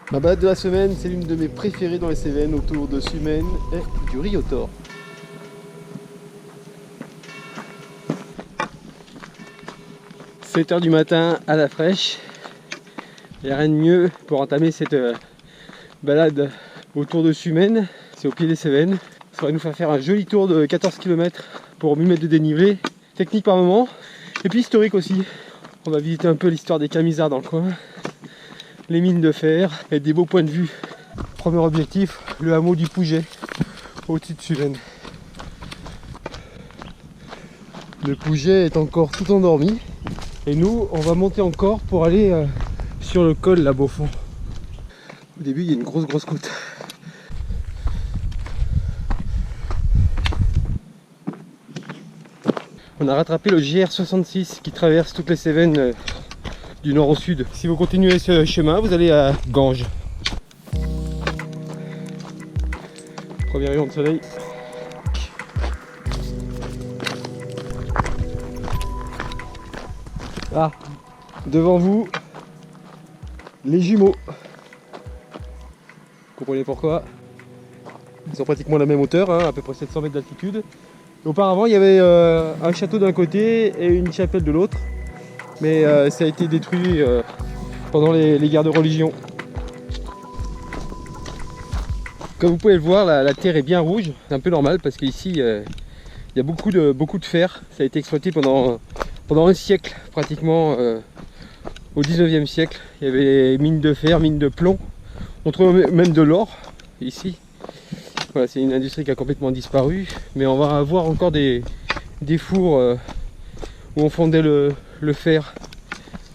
Ma balade de la semaine, c'est l'une de mes préférées dans les Cévennes, autour de Sumène et du Riotor. « 7 h du matin à la fraîche. Il n'y a rien de mieux pour entamer cette balade autour de Sumène. C'est au pied des Cévennes. Ça va nous faire un joli tour de 14 km pour 1000 mètres de dénivelé. Technique par moment. Et puis historique aussi. On va visiter un peu l'histoire des Camisards dans le coin. Les mines de fer et des beaux points de vue. Premier objectif, le hameau du Pouget, au-dessus de Sumène. Le Pouget est encore tout endormi. Et nous, on va monter encore pour aller sur le col là-bas au fond. Au début, il y a une grosse côte. On a rattrapé le GR66 qui traverse toutes les Cévennes du nord au sud. Si vous continuez ce chemin, vous allez à Ganges. Premier rayon de soleil. Ah, devant vous, les jumeaux. Vous comprenez pourquoi? Ils ont pratiquement la même hauteur, hein, à peu près 700 mètres d'altitude. Auparavant, il y avait un château d'un côté et une chapelle de l'autre. Mais ça a été détruit pendant les guerres de religion. Comme vous pouvez le voir, la terre est bien rouge. C'est un peu normal parce qu'ici, il y a beaucoup de fer. Ça a été exploité pendant un siècle, pratiquement au 19e siècle. Il y avait mines de fer, mines de plomb. On trouve même de l'or ici. Voilà, c'est une industrie qui a complètement disparu. Mais on va avoir encore des fours où on fondait le fer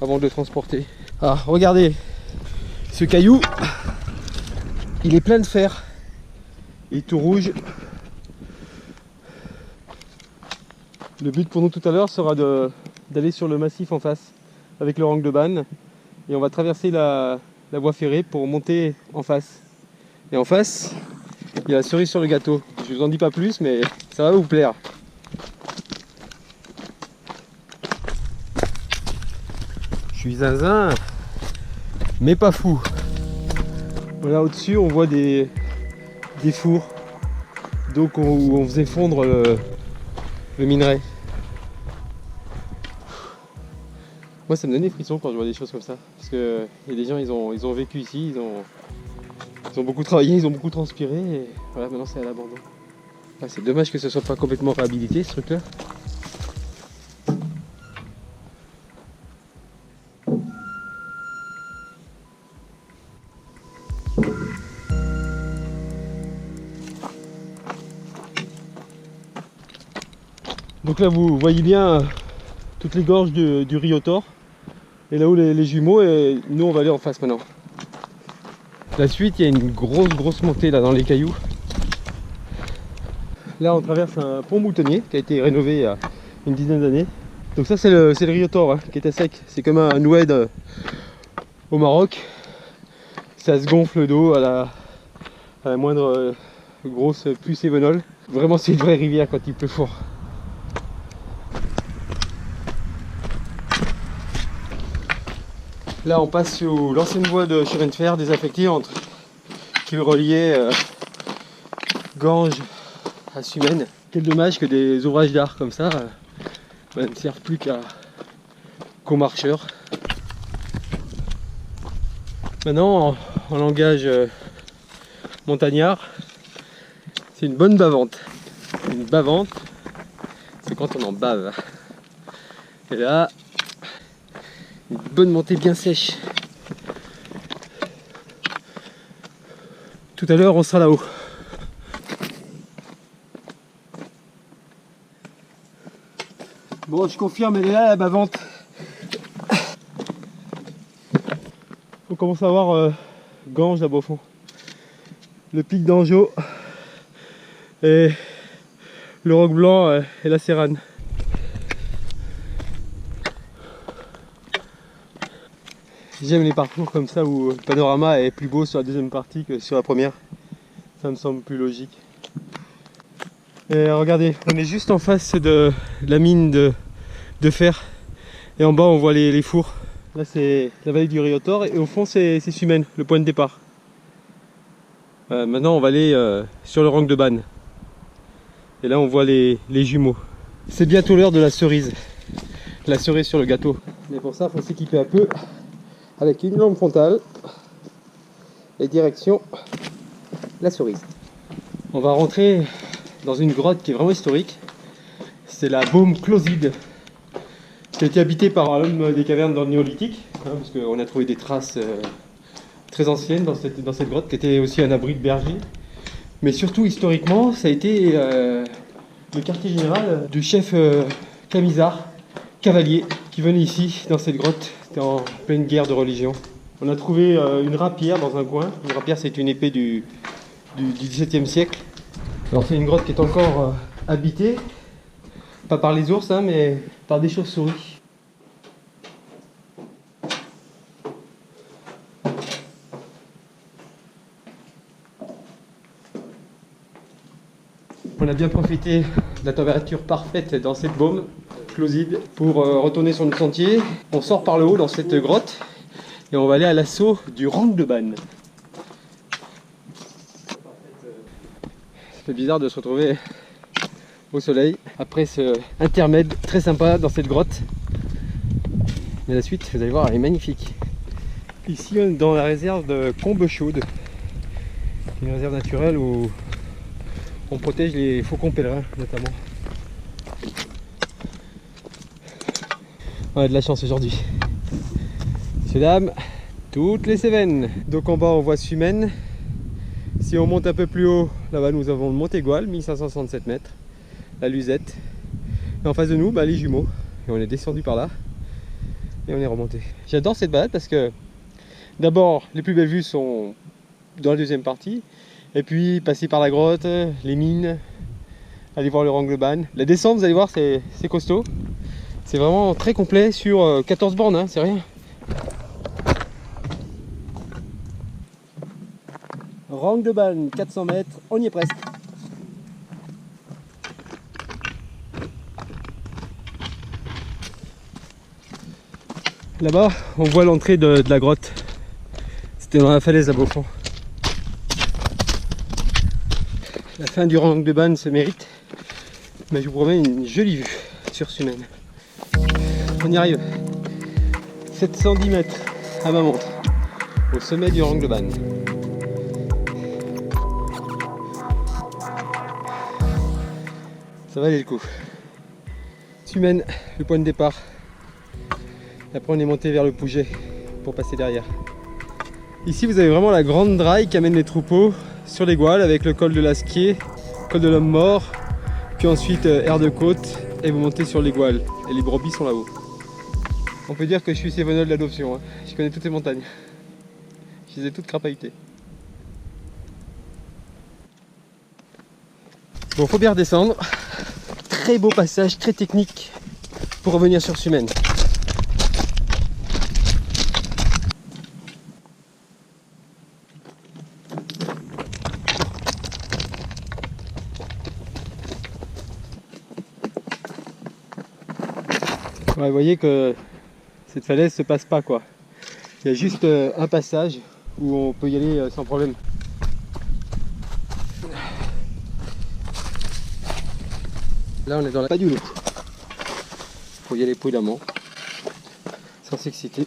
avant de le transporter. Ah, regardez, ce caillou, il est plein de fer. Il est tout rouge. Le but pour nous tout à l'heure sera d'aller sur le massif en face avec le Rangue de Banne. Et on va traverser la voie ferrée pour monter en face. Et en face, il y a la cerise sur le gâteau. Je vous en dis pas plus, mais ça va vous plaire. Je suis zinzin, mais pas fou. Voilà, au-dessus, on voit des fours. Donc où on faisait fondre le minerai. Moi, ça me donne des frissons quand je vois des choses comme ça. Parce que y a des gens, ils ont vécu ici, ils ont beaucoup travaillé, ils ont beaucoup transpiré. Et voilà, maintenant c'est à l'abandon. Ah, c'est dommage que ce soit pas complètement réhabilité, ce truc-là. Donc là vous voyez bien toutes les gorges du Riotor. Et là où les jumeaux, et nous on va aller en face maintenant. La suite, il y a une grosse montée là dans les cailloux. Là on traverse un pont moutonnier qui a été rénové il y a une dizaine d'années. Donc ça c'est le Riotor, hein, qui était sec. C'est comme un oued au Maroc. Ça se gonfle d'eau à la moindre grosse pluie sévenole. Vraiment c'est une vraie rivière quand il pleut fort. Là on passe sur l'ancienne voie de chemin de fer désaffectée qui reliait Ganges à Sumène. Quel dommage que des ouvrages d'art comme ça ne servent plus qu'aux marcheurs. Maintenant en langage montagnard, c'est une bonne bavante. Une bavante, c'est quand on en bave. Et là, une bonne montée bien sèche. Tout à l'heure on sera là-haut. Bon, je confirme, elle est là la bavante. On commence à voir Ganges là-bas au fond. Le pic d'Anjou et le Roc Blanc et la Sérane. J'aime les parcours comme ça où le panorama est plus beau sur la deuxième partie que sur la première. Ça me semble plus logique. Et regardez, on est juste en face de la mine de fer. Et en bas on voit les fours Là c'est la vallée du Riotor et au fond c'est Sumène, le point de départ. Maintenant on va aller sur le Ranc de Banne. Et là on voit les jumeaux. C'est bientôt l'heure de la cerise sur le gâteau. Mais pour ça il faut s'équiper un peu avec une lampe frontale et direction la cerise. On va rentrer dans une grotte qui est vraiment historique. C'est la Baume Closide, qui a été habitée par l'homme des cavernes dans le néolithique, parce qu'on a trouvé des traces très anciennes dans cette grotte, qui était aussi un abri de berger. Mais surtout historiquement, ça a été le quartier général du chef Camisard, cavalier, qui venait ici dans cette grotte. C'était en pleine guerre de religion. On a trouvé une rapière dans un coin. Une rapière, c'est une épée du XVIIe siècle. Alors c'est une grotte qui est encore habitée, pas par les ours, hein, mais par des chauves-souris. On a bien profité de la température parfaite dans cette baume Closide pour retourner sur le sentier. On sort par le haut dans cette grotte et on va aller à l'assaut du Ranc de Banne. Ça fait bizarre de se retrouver au soleil après ce intermède très sympa dans cette grotte. Mais la suite, vous allez voir, elle est magnifique. Ici, on est dans la réserve de Combechaude, une réserve naturelle où on protège les faucons pèlerins notamment. On a de la chance aujourd'hui. Messieurs, dames, toutes les Cévennes. Donc en bas, on voit Sumène. Si on monte un peu plus haut, là-bas, nous avons le Montégoal, 1567 mètres, la Luzette. Et en face de nous, les jumeaux. Et on est descendu par là. Et on est remonté. J'adore cette balade parce que d'abord, les plus belles vues sont dans la deuxième partie. Et puis, passer par la grotte, les mines, aller voir le Ranc de Banne. La descente, vous allez voir, c'est costaud. C'est vraiment très complet sur 14 bornes, hein, c'est rien. Ranc de Banne, 400 mètres, on y est presque. Là-bas, on voit l'entrée de la grotte. C'était dans la falaise là-bas au fond. La fin du Ranc de Banne se mérite, mais je vous promets une jolie vue sur Sumène. On y arrive. 710 mètres à ma montre, au sommet du Ranc de Banne. Ça valait le coup. Sumène, le point de départ. Et après on est monté vers le Pouget pour passer derrière. Ici vous avez vraiment la grande draille qui amène les troupeaux sur les Gouales avec le col de l'Asquier, col de l'Homme Mort, puis ensuite aire de côte et vous montez sur les Gouales. Et les brebis sont là-haut. On peut dire que je suis cévenol d'adoption, hein. Je connais toutes les montagnes. Je les ai toutes crapaillutées. Bon, faut bien redescendre. Très beau passage, très technique pour revenir sur Sumène. Ouais, vous voyez que cette falaise se passe pas quoi. Il y a juste un passage où on peut y aller sans problème. Là on est dans la pas du loup. Faut y aller prudemment, sans s'exciter.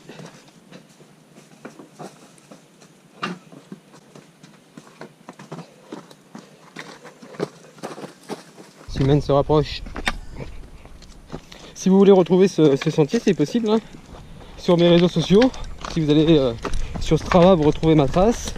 Sumène se rapproche. Si vous voulez retrouver ce sentier, c'est possible hein, sur mes réseaux sociaux. Si vous allez sur Strava, vous retrouvez ma trace.